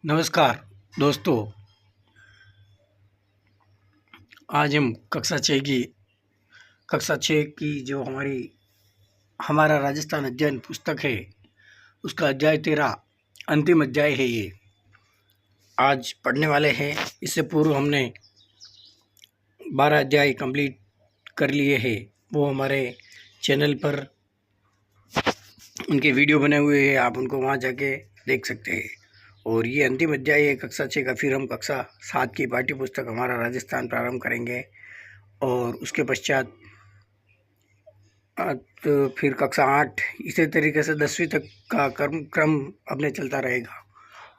नमस्कार दोस्तों। आज हम कक्षा 6 की जो हमारा राजस्थान अध्ययन पुस्तक है उसका अध्याय 13 अंतिम अध्याय है। ये आज पढ़ने वाले हैं। इससे पूर्व हमने 12 अध्याय कंप्लीट कर लिए हैं। वो हमारे चैनल पर उनके वीडियो बने हुए हैं, आप उनको वहाँ जाके देख सकते हैं। और ये अंतिम अध्याय है कक्षा 6 का। फिर हम कक्षा 7 की पाठ्य पुस्तक हमारा राजस्थान प्रारंभ करेंगे और उसके पश्चात तो फिर कक्षा 8 इसी तरीके से 10वीं तक का क्रम अपने चलता रहेगा।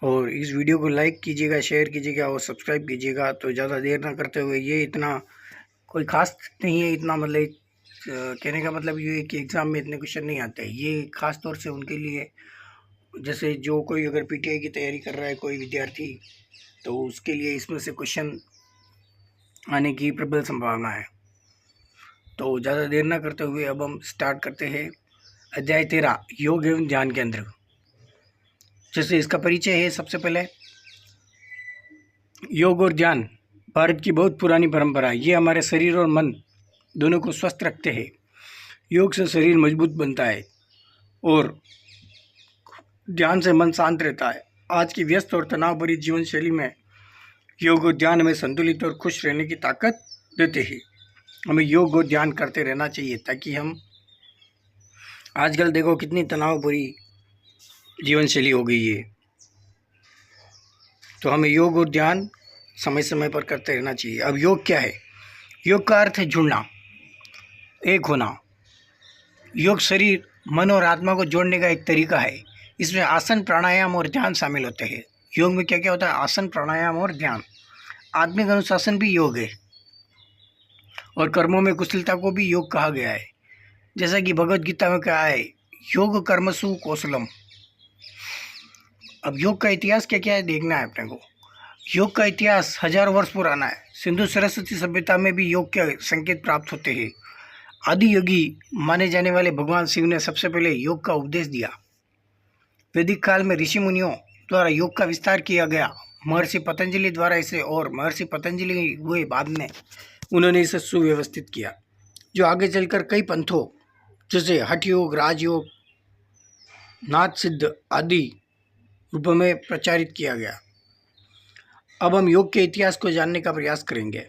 और इस वीडियो को लाइक कीजिएगा, शेयर कीजिएगा और सब्सक्राइब कीजिएगा। तो ज़्यादा देर ना करते हुए, ये इतना कोई खास नहीं है, इतना मतलब कहने का मतलब ये है कि एग्ज़ाम में इतने क्वेश्चन नहीं आते हैं। ये खास तौर से उनके लिए, जैसे जो कोई अगर पीटीआई की तैयारी कर रहा है कोई विद्यार्थी, तो उसके लिए इसमें से क्वेश्चन आने की प्रबल संभावना है। तो ज़्यादा देर ना करते हुए अब हम स्टार्ट करते हैं अध्याय 13 योग एवं ध्यान केंद्र। जैसे इसका परिचय है, सबसे पहले योग और ध्यान भारत की बहुत पुरानी परंपरा है। ये हमारे शरीर और मन दोनों को स्वस्थ रखते हैं। योग से शरीर मजबूत बनता है और ध्यान से मन शांत रहता है। आज की व्यस्त और तनाव भरी जीवन शैली में योग और ध्यान हमें संतुलित और खुश रहने की ताकत देते हैं। हमें योग और ध्यान करते रहना चाहिए ताकि हम, आजकल देखो कितनी तनाव भरी जीवन शैली हो गई है, तो हमें योग और ध्यान समय समय पर करते रहना चाहिए। अब योग क्या है? योग का अर्थ है जुड़ना, एक होना। योग शरीर, मन और आत्मा को जोड़ने का एक तरीका है। इसमें आसन, प्राणायाम और ध्यान शामिल होते हैं। योग में क्या क्या होता है? आसन, प्राणायाम और ध्यान। आत्मिक अनुशासन भी योग है और कर्मों में कुशलता को भी योग कहा गया है। जैसा कि भगवत गीता में कहा है, योग कर्मसु कौशलम। अब योग का इतिहास क्या क्या है देखना है अपने को। योग का इतिहास हजारों वर्ष पुराना है। सिंधु सरस्वती सभ्यता में भी योग के संकेत प्राप्त होते हैं। आदि योगी माने जाने वाले भगवान शिव ने सबसे पहले योग का उपदेश दिया। वैदिक काल में ऋषि मुनियों द्वारा योग का विस्तार किया गया। महर्षि पतंजलि द्वारा इसे, और महर्षि पतंजलि हुए बाद में, उन्होंने इसे सुव्यवस्थित किया, जो आगे चलकर कई पंथों जैसे हठ योग, राजयोग, नाथ सिद्ध आदि रूपों में प्रचारित किया गया। अब हम योग के इतिहास को जानने का प्रयास करेंगे।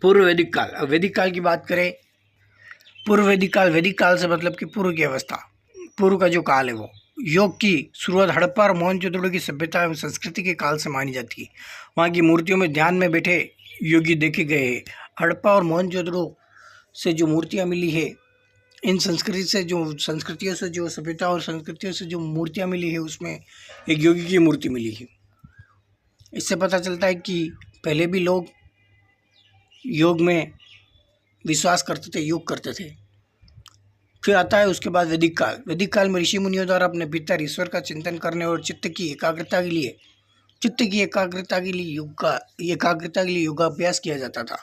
पूर्व वैदिक काल। अब वैदिक काल की बात करें, पूर्व वैदिक काल से मतलब कि पूर्व की अवस्था, पूर्व का जो काल है वो योग की शुरुआत हड़प्पा और मोहनजोदड़ो की सभ्यता एवं संस्कृति के काल से मानी जाती है। वहाँ की मूर्तियों में ध्यान में बैठे योगी देखे गए हैं। हड़प्पा और मोहनजोदड़ो से जो मूर्तियाँ मिली है, इन संस्कृतियों से जो सभ्यता और संस्कृतियों से जो मूर्तियाँ मिली है, उसमें एक योगी की मूर्ति मिली है। इससे पता चलता है कि पहले भी लोग योग में विश्वास करते थे, योग करते थे। फिर आता है उसके बाद वैदिक काल। वैदिक काल में ऋषि मुनियों द्वारा अपने भीतर ईश्वर का चिंतन करने और चित्त की एकाग्रता के लिए योगाभ्यास किया जाता था।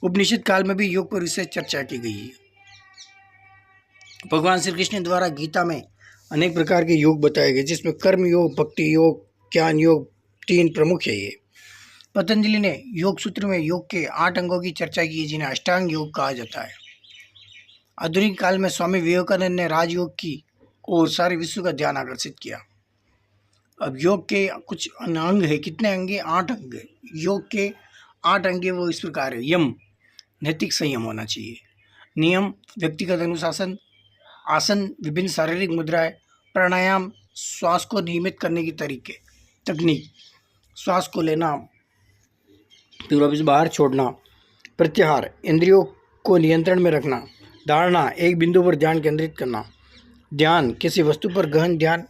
उपनिषद काल में भी योग पर विशेष चर्चा की गई है। भगवान श्री कृष्ण द्वारा गीता में अनेक प्रकार के योग बताए गए, जिसमें कर्म योग, भक्ति योग, ज्ञान योग 3 प्रमुख है। ये पतंजलि ने योग सूत्र में योग के 8 अंगों की चर्चा की, जिन्हें अष्टांग योग कहा जाता है। आधुनिक काल में स्वामी विवेकानंद ने राजयोग की और सारे विश्व का ध्यान आकर्षित किया। अब योग के कुछ अंग है। कितने अंग? 8 अंग। योग के 8 अंग वो इस प्रकार है। यम, नैतिक संयम होना चाहिए। नियम, व्यक्तिगत अनुशासन। आसन, विभिन्न शारीरिक मुद्राएं। प्राणायाम, श्वास को नियमित करने की तकनीक, श्वास को लेना फिर वापस बाहर छोड़ना। प्रत्याहार, इंद्रियों को नियंत्रण में रखना। धारणा, एक बिंदु पर ध्यान केंद्रित करना। ध्यान, किसी वस्तु पर गहन ध्यान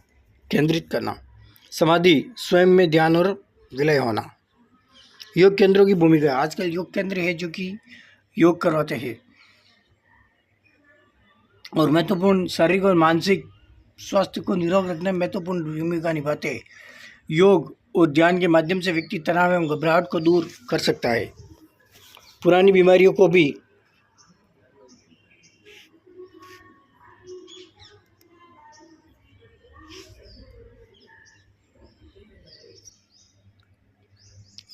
केंद्रित करना। समाधि, स्वयं में ध्यान और विलय होना। योग केंद्रों की भूमिका। आजकल योग केंद्र है जो कि योग करवाते हैं और महत्वपूर्ण शारीरिक और मानसिक स्वास्थ्य को निरोग रखने में महत्वपूर्ण भूमिका निभाते हैं। योग और ध्यान के माध्यम से व्यक्ति तनाव एवं घबराहट को दूर कर सकता है। पुरानी बीमारियों को भी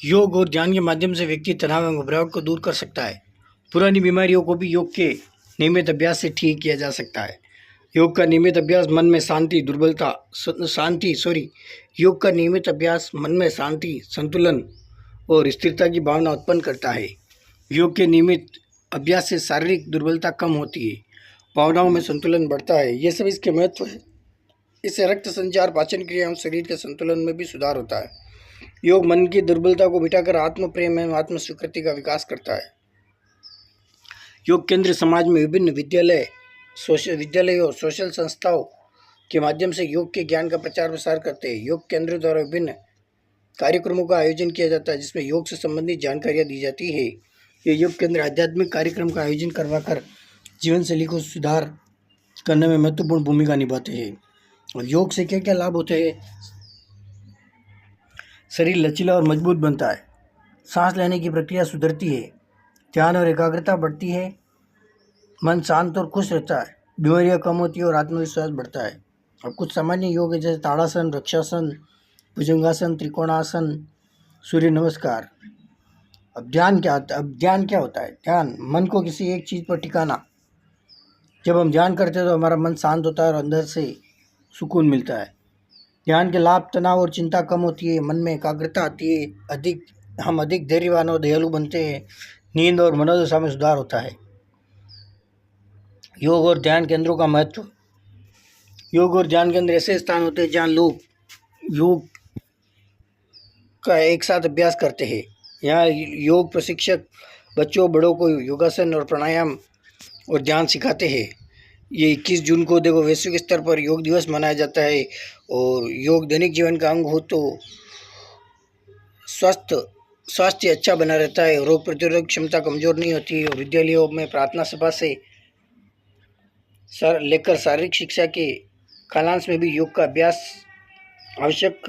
योग और ध्यान के माध्यम से व्यक्ति तनाव एवं घबराहट को दूर कर सकता है। पुरानी बीमारियों को भी योग के नियमित अभ्यास से ठीक किया जा सकता है। योग का नियमित अभ्यास मन में योग का नियमित अभ्यास मन में शांति, संतुलन और स्थिरता की भावना उत्पन्न करता है। योग के नियमित अभ्यास से शारीरिक दुर्बलता कम होती है, भावनाओं में संतुलन बढ़ता है। ये सब इसके महत्व है। इससे रक्त संचार, पाचन क्रिया एवं शरीर के संतुलन में भी सुधार होता है। योग मन की दुर्बलता को मिटाकर आत्म प्रेम एवं आत्म स्वीकृति का विकास करता है। योग केंद्र समाज में विभिन्न विद्यालय और सोशल संस्थाओं के माध्यम से योग के ज्ञान का प्रचार प्रसार करते हैं। योग केंद्र द्वारा विभिन्न कार्यक्रमों का आयोजन किया जाता है, जिसमें योग से संबंधित जानकारियाँ दी जाती है। ये योग केंद्र आध्यात्मिक कार्यक्रम का आयोजन करवाकर जीवन शैली को सुधार करने में महत्वपूर्ण भूमिका निभाते हैं। और योग से क्या क्या लाभ होते हैं? शरीर लचीला और मजबूत बनता है, सांस लेने की प्रक्रिया सुधरती है, ध्यान और एकाग्रता बढ़ती है, मन शांत और खुश रहता है, बीमारियां कम होती है और आत्मविश्वास बढ़ता है। अब कुछ सामान्य योग है, जैसे ताड़ासन, वृक्षासन, भुजंगासन, त्रिकोणासन, सूर्य नमस्कार। अब ध्यान क्या होता है? ध्यान मन को किसी एक चीज़ पर टिकाना। जब हम ध्यान करते हैं तो हमारा मन शांत होता है और अंदर से सुकून मिलता है। ध्यान के लाभ, तनाव और चिंता कम होती है, मन में एकाग्रता आती है, हम अधिक धैर्यवान और दयालु बनते हैं, नींद और मनोदशा में सुधार होता है। योग और ध्यान केंद्रों का महत्व। योग और ध्यान केंद्र ऐसे स्थान होते हैं जहाँ लोग योग का एक साथ अभ्यास करते हैं। यहाँ योग प्रशिक्षक बच्चों बड़ों को योगासन और प्राणायाम और ध्यान सिखाते हैं। ये 21 जून को देखो वैश्विक स्तर पर योग दिवस मनाया जाता है। और योग दैनिक जीवन का अंग हो तो स्वास्थ्य अच्छा बना रहता है, रोग प्रतिरोधक क्षमता कमज़ोर नहीं होती। और विद्यालयों में प्रार्थना सभा से लेकर शारीरिक शिक्षा के कालांश में भी योग का अभ्यास आवश्यक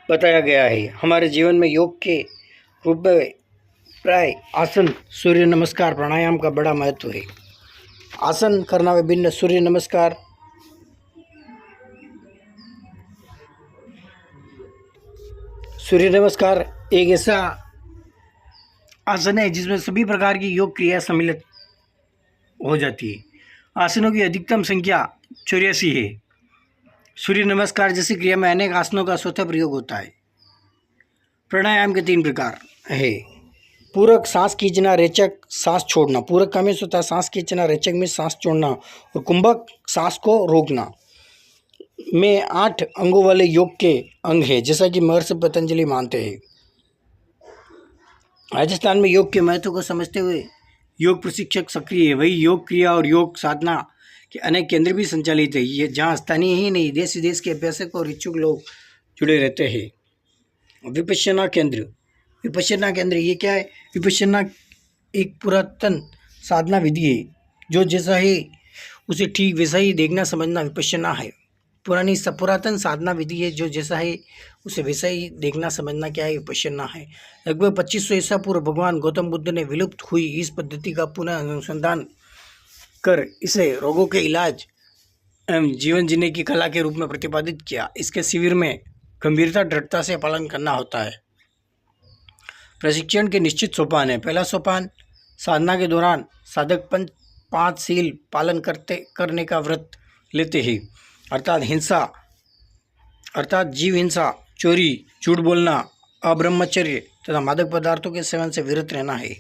बताया गया है। हमारे जीवन में योग के रूप में प्राय आसन, सूर्य नमस्कार, प्राणायाम का बड़ा महत्व है। आसन करना विभिन्न सूर्य नमस्कार, एक ऐसा आसन है जिसमें सभी प्रकार की योग क्रिया सम्मिलित हो जाती है। आसनों की अधिकतम संख्या 84 है। सूर्य नमस्कार जैसी क्रिया में अनेक आसनों का स्वतः प्रयोग होता है। प्राणायाम के 3 प्रकार है। पूरक सांस खींचना, रेचक सांस छोड़ना। पूरक का मीन्स होता है सांस खींचना, रेचक में सांस छोड़ना, और कुंभक सांस को रोकना। में 8 अंगों वाले योग के अंग है, जैसा कि महर्षि पतंजलि मानते हैं। राजस्थान में योग के महत्व को समझते हुए योग प्रशिक्षक सक्रिय है। वही योग क्रिया और योग साधना के अनेक केंद्र भी संचालित है, ये जहाँ स्थानीय ही नहीं देश विदेश के अभ्यासक और इच्छुक लोग जुड़े रहते हैं। विपश्यना केंद्र ये क्या है? विपश्यना एक पुरातन साधना विधि है, जो जैसा है उसे ठीक वैसा ही देखना समझना विपश्यना है। पुरातन साधना विधि है, जो जैसा है उसे वैसा ही देखना समझना क्या है? विपश्यना है। लगभग 2500 ईसा पूर्व भगवान गौतम बुद्ध ने विलुप्त हुई इस पद्धति का पुनः अनुसंधान कर इसे रोगों के इलाज एवं जीवन जीने की कला के रूप में प्रतिपादित किया। इसके शिविर में गंभीरता, दृढ़ता से पालन करना होता है। प्रशिक्षण के निश्चित सोपान है। पहला सोपान, साधना के दौरान साधक 5 शील पालन करने का व्रत लेते हैं, अर्थात जीव हिंसा, चोरी, झूठ बोलना, अब्रह्मचर्य तथा मादक पदार्थों के सेवन से विरत रहना है।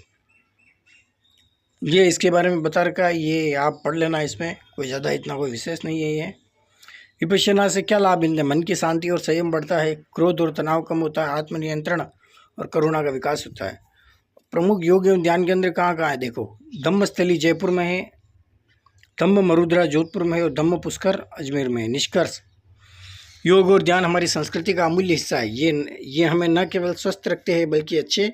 ये इसके बारे में बता रखा है, ये आप पढ़ लेना, इसमें कोई ज़्यादा इतना कोई विशेष नहीं है। ये विपश्यना से क्या लाभ मिलते हैं? मन की शांति और संयम बढ़ता है, क्रोध और तनाव कम होता है, आत्मनियंत्रण और करुणा का विकास होता है। प्रमुख योग एवं ध्यान केंद्र कहाँ कहाँ है? देखो, धम्मस्थली जयपुर में है, धम्म मरुद्रा जोधपुर में है और धम्म पुष्कर अजमेर में है। निष्कर्ष, योग और ध्यान हमारी संस्कृति का अमूल्य हिस्सा है। ये हमें न केवल स्वस्थ रखते हैं बल्कि अच्छे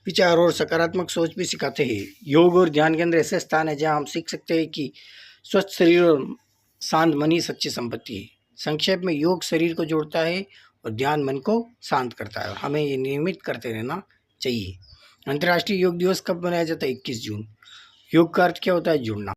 विचार और सकारात्मक सोच भी सिखाते हैं। योग और ध्यान केंद्र ऐसे स्थान है जहाँ हम सीख सकते हैं कि स्वस्थ शरीर और शांत मन ही सच्ची संपत्ति है। संक्षेप में, योग शरीर को जोड़ता है और ध्यान मन को शांत करता है, और हमें ये नियमित करते रहना चाहिए। अंतर्राष्ट्रीय योग दिवस कब मनाया जाता है? 21 जून। योग का अर्थ क्या होता है? जुड़ना।